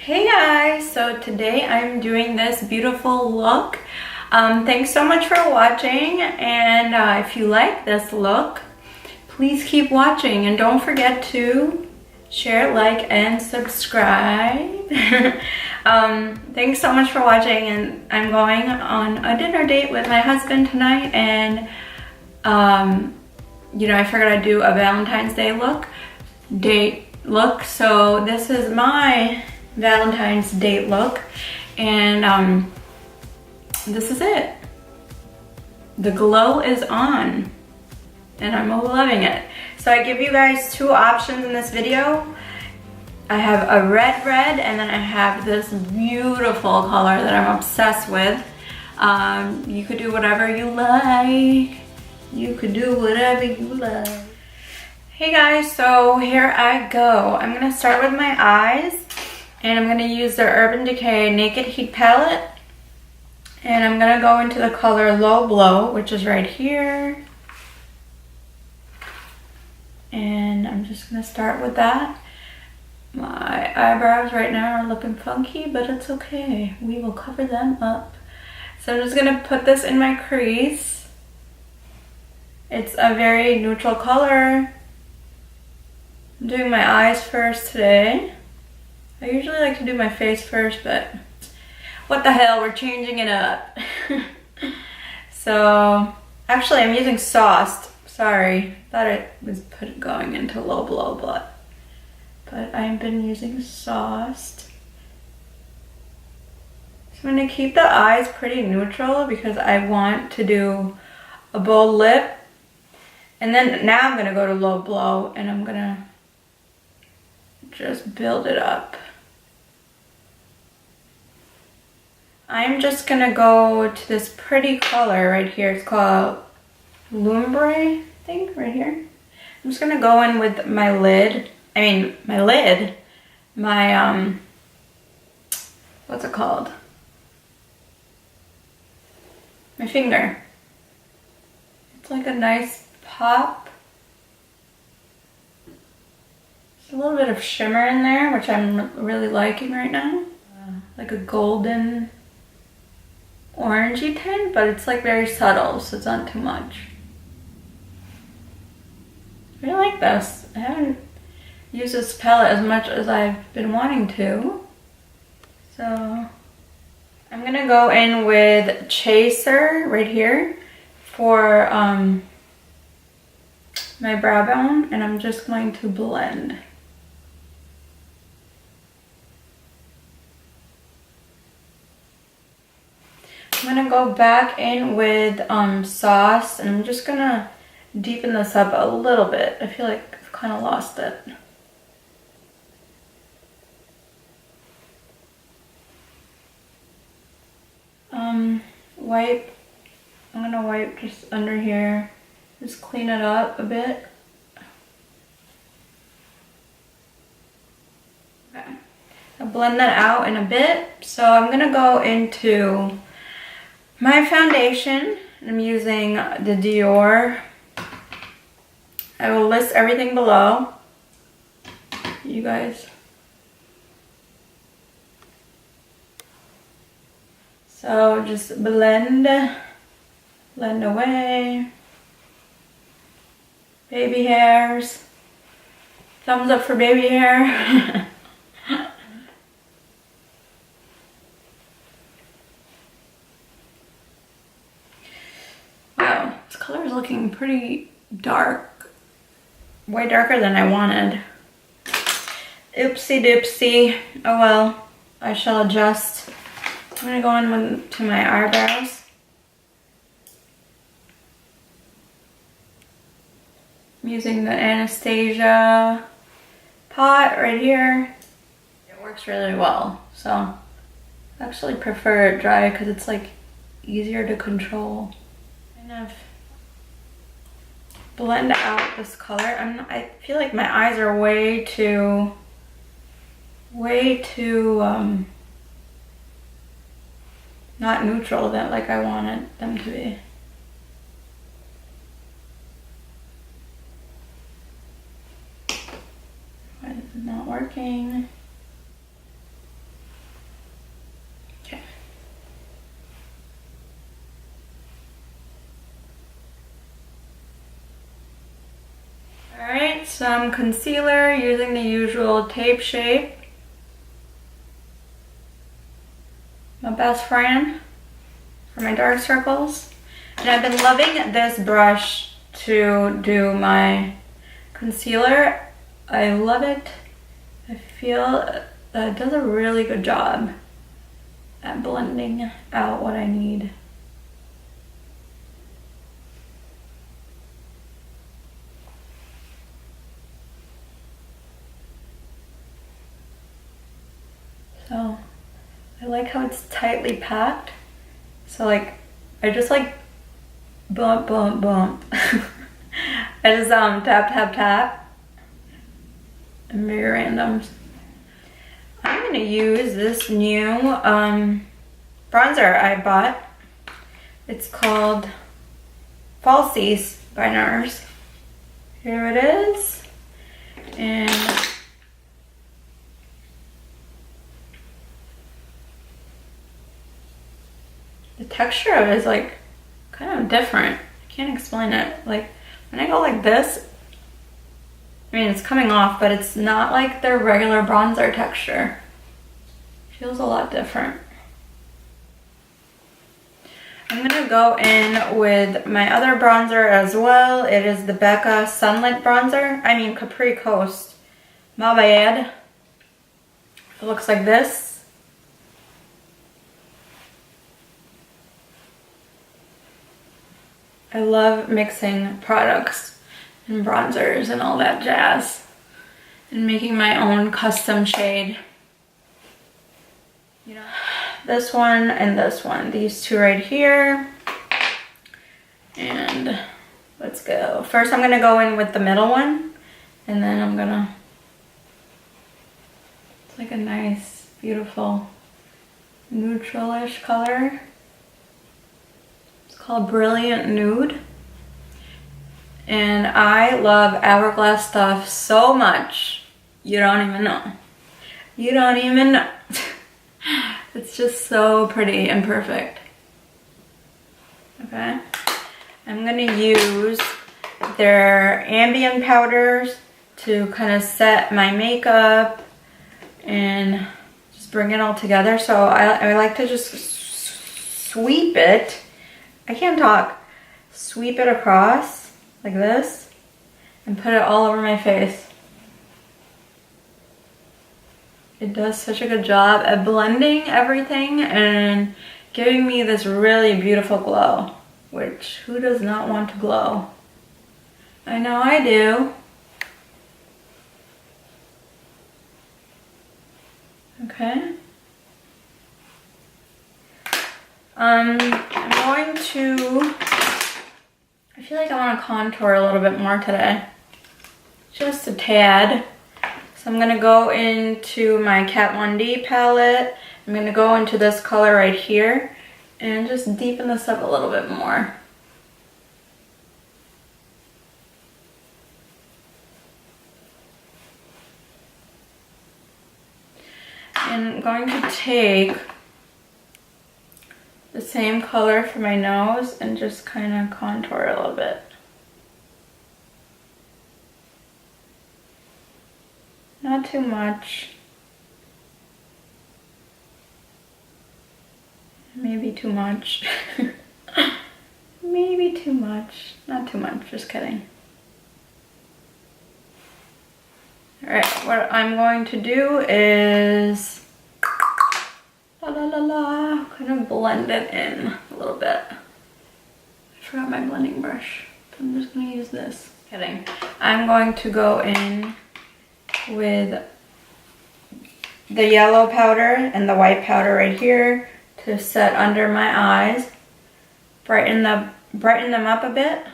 Hey guys, so today I'm doing this beautiful look. Thanks so much for watching, and if you like this look, please keep watching and don't forget to share, like, and subscribe. Thanks so much for watching, and I'm going on a dinner date with my husband tonight, and you know, I figured I'd do a Valentine's Day date look, so this is my Valentine's date look, and this is it. The glow is on and I'm loving it. So I give you guys two options in this video. I have a red and then I have this beautiful color that I'm obsessed with. You could do whatever you like. You could do whatever you like. Hey guys, so here I go. I'm gonna start with my eyes. And I'm going to use the Urban Decay Naked Heat Palette. And I'm going to go into the color Low Blow, which is right here. And I'm just going to start with that. My eyebrows right now are looking funky, but it's okay. We will cover them up. So I'm just going to put this in my crease. It's a very neutral color. I'm doing my eyes first today. I usually like to do my face first, but what the hell, we're changing it up. So, actually I'm using Sauced. Sorry, thought it was going into Low Blow, but I've been using Sauced. So I'm going to keep the eyes pretty neutral because I want to do a bold lip. And then now I'm going to go to Low Blow and I'm going to just build it up. I'm just gonna go to this pretty color right here. It's called Lumbre, I think, right here. I'm just gonna go in with my lid. My what's it called? My finger. It's like a nice pop. There's a little bit of shimmer in there, which I'm really liking right now. Like a golden orangey tint, but it's like very subtle, so it's not too much. I really like this. I haven't used this palette as much as I've been wanting to. So I'm gonna go in with Chaser right here for my brow bone, and I'm just going to blend. I'm gonna go back in with Sauce, and I'm just gonna deepen this up a little bit. I feel like I've kind of lost it. Wipe. I'm gonna wipe just under here. Just clean it up a bit. Okay. I'll blend that out in a bit. So I'm gonna go into my foundation. I'm using the Dior. I will list everything below, you guys. So just blend away. Baby hairs. Thumbs up for baby hair. Wow, this color is looking pretty dark. Way darker than I wanted. Oopsie doopsie. Oh well, I shall adjust. I'm gonna go in to my eyebrows. I'm using the Anastasia pot right here. It works really well, so I actually prefer it dry because it's like easier to control. Kind of blend out this color. I feel like my eyes are way too not neutral that like I wanted them to be. Why is it not working? tonight, some concealer using the usual tape shape. My best friend for my dark circles. And I've been loving this brush to do my concealer. I love it. I feel that it does a really good job at blending out what I need. So I like how it's tightly packed. So like, I just like bump, bump, bump. I just tap, tap, tap. And very random. I'm gonna use this new bronzer I bought. It's called Falsies by Nars. Here it is. And the texture of it is like kind of different. I can't explain it. Like when I go like this, I mean it's coming off, but it's not like their regular bronzer texture. Feels a lot different. I'm gonna go in with my other bronzer as well. It is the Becca Sunlit bronzer. I mean Capri Coast. My bad. It looks like this. I love mixing products and bronzers and all that jazz and making my own custom shade. You know, this one and this one, these two right here. And let's go. First I'm gonna go in with the middle one and then I'm gonna, it's like a nice, beautiful neutral-ish color. Called Brilliant Nude. And I love Hourglass stuff so much. You don't even know. You don't even know. It's just so pretty and perfect. Okay. I'm gonna use their Ambient powders to kind of set my makeup and just bring it all together. So I like to just sweep it. I can't talk. Sweep it across like this and put it all over my face. It does such a good job at blending everything and giving me this really beautiful glow, which who does not want to glow? I know I do. Okay. I'm going to, I feel like I want to contour a little bit more today. Just a tad. So I'm going to go into my Kat 1D palette. I'm going to go into this color right here and just deepen this up a little bit more. And I'm going to take the same color for my nose and just kind of contour a little bit. Not too much. Maybe too much. Maybe too much. Not too much, just kidding. Alright, what I'm going to do is kind of blend it in a little bit. I forgot my blending brush. I'm just gonna use this. Kidding. I'm going to go in with the yellow powder and the white powder right here to set under my eyes. Brighten them up a bit.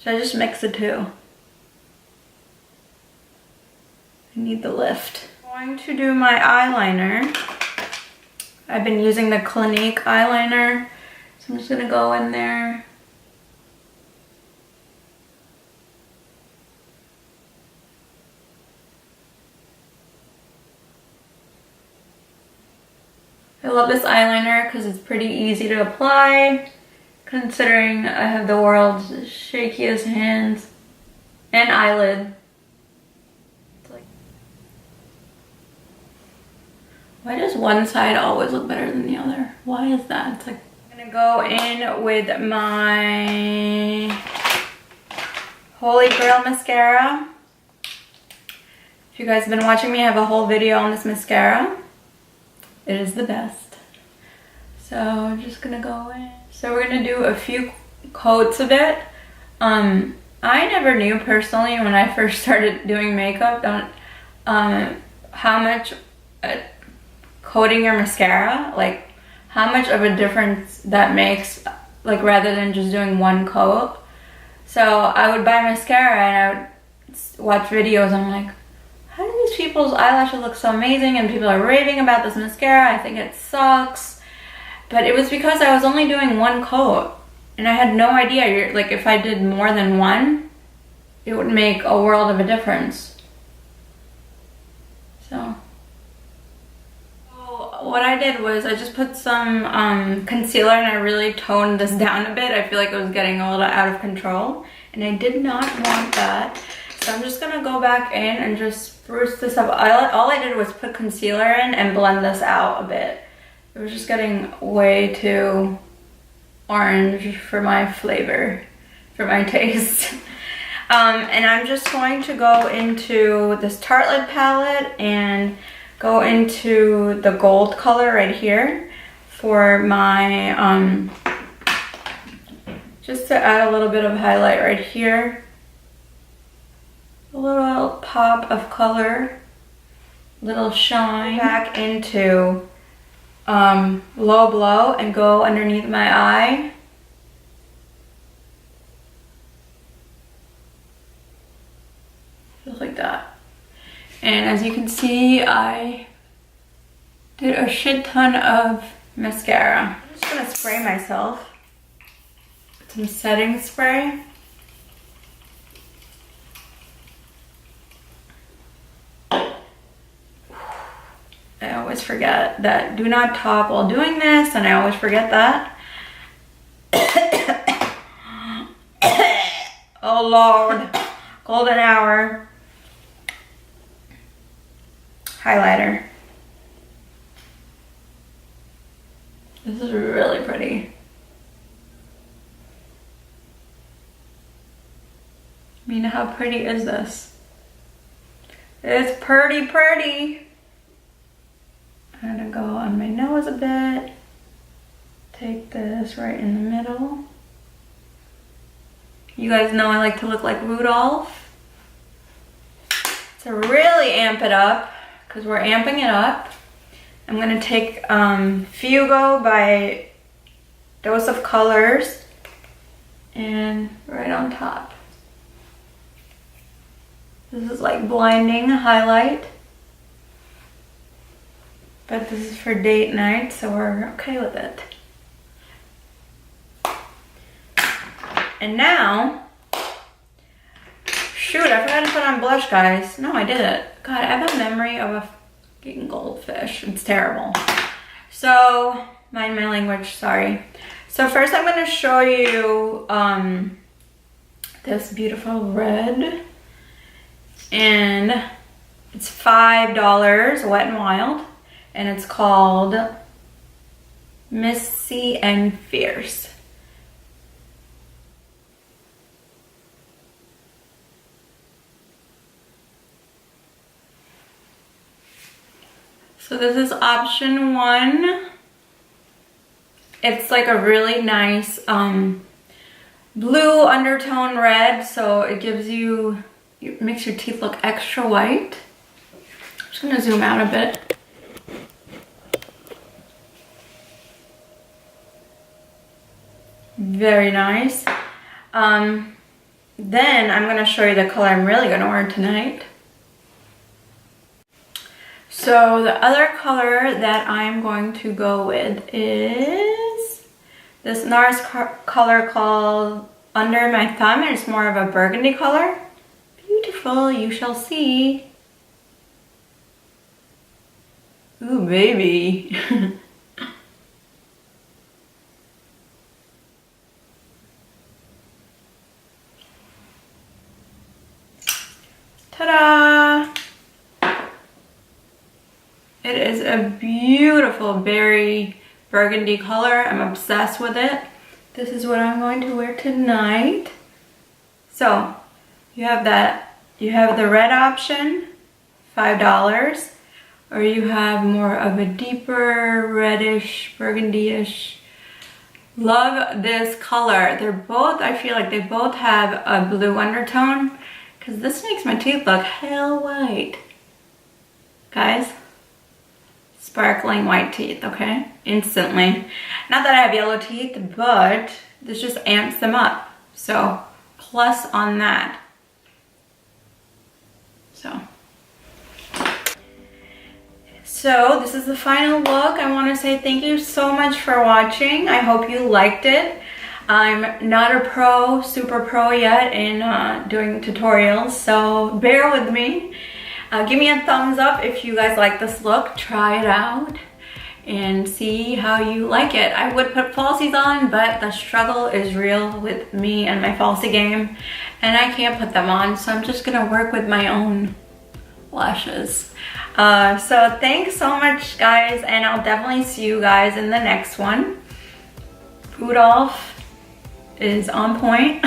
Should I just mix the two? I need the lift. I'm going to do my eyeliner. I've been using the Clinique eyeliner, so I'm just gonna go in there. I love this eyeliner because it's pretty easy to apply, considering I have the world's shakiest hands. And eyelid. Why does one side always look better than the other? Why is that? It's like, I'm gonna go in with my Holy Grail mascara. If you guys have been watching me, I have a whole video on this mascara. It is the best. So I'm just gonna go in. So we're gonna do a few coats of it. I never knew personally when I first started doing makeup how much coating your mascara, like how much of a difference that makes, like rather than just doing one coat. So I would buy mascara and I would watch videos. I'm like, how do these people's eyelashes look so amazing and people are raving about this mascara? I think it sucks. But it was because I was only doing one coat and I had no idea. Like if I did more than one, it would make a world of a difference. So what I did was I just put some concealer and I really toned this down a bit. I feel like it was getting a little out of control and I did not want that. So I'm just gonna go back in and just spruce this up. All I did was put concealer in and blend this out a bit. It was just getting way too orange for my flavor, for my taste. And I'm just going to go into this Tarte palette and go into the gold color right here for my, just to add a little bit of highlight right here. A little pop of color, little shine. Back into low blow and go underneath my eye. Just like that. And as you can see, I did a shit ton of mascara. I'm just gonna spray myself with some setting spray. I always forget that do not talk while doing this, and I always forget that. Oh Lord, golden hour. Highlighter. This is really pretty. I mean, how pretty is this? It's pretty, pretty. I'm gonna go on my nose a bit. Take this right in the middle. You guys know I like to look like Rudolph. To really amp it up, because we're amping it up, I'm gonna take Fuego by Dose of Colors and right on top. This is like blinding highlight, but this is for date night, so we're okay with it. And now, shoot, I forgot to put on blush, guys. No, I did it. God, I have a memory of a fucking goldfish. It's terrible. So, mind my language, sorry. So first I'm gonna show you this beautiful red. And it's $5, Wet n Wild. And it's called Missy and Fierce. So this is option 1. It's like a really nice blue undertone red, so it gives you, it makes your teeth look extra white. I'm just gonna zoom out a bit. Very nice. Then I'm gonna show you the color I'm really gonna wear tonight. So the other color that I'm going to go with is this Nars color called Under My Thumb, and it's more of a burgundy color. Beautiful, you shall see. Ooh, baby. a beautiful berry burgundy color. I'm obsessed with it. This is what I'm going to wear tonight. So you have that, you have the red option, $5, or you have more of a deeper reddish, burgundy-ish. Love this color. They're both, I feel like they both have a blue undertone, because this makes my teeth look hell white. Guys, sparkling white teeth, okay? Instantly. Not that I have yellow teeth, but this just amps them up. So, plus on that. So this is the final look. I want to say thank you so much for watching. I hope you liked it. I'm not a pro, super pro yet in doing tutorials, so bear with me. Give me a thumbs up if you guys like this look. Try it out and see how you like it. I would put falsies on, but the struggle is real with me and my falsie game, and I can't put them on, so I'm just gonna work with my own lashes. So thanks so much, guys, and I'll definitely see you guys in the next one. Rudolph is on point.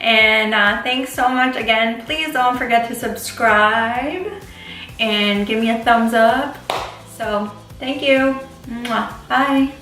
And thanks so much again. Please don't forget to subscribe and give me a thumbs up. So thank you. Mwah. Bye.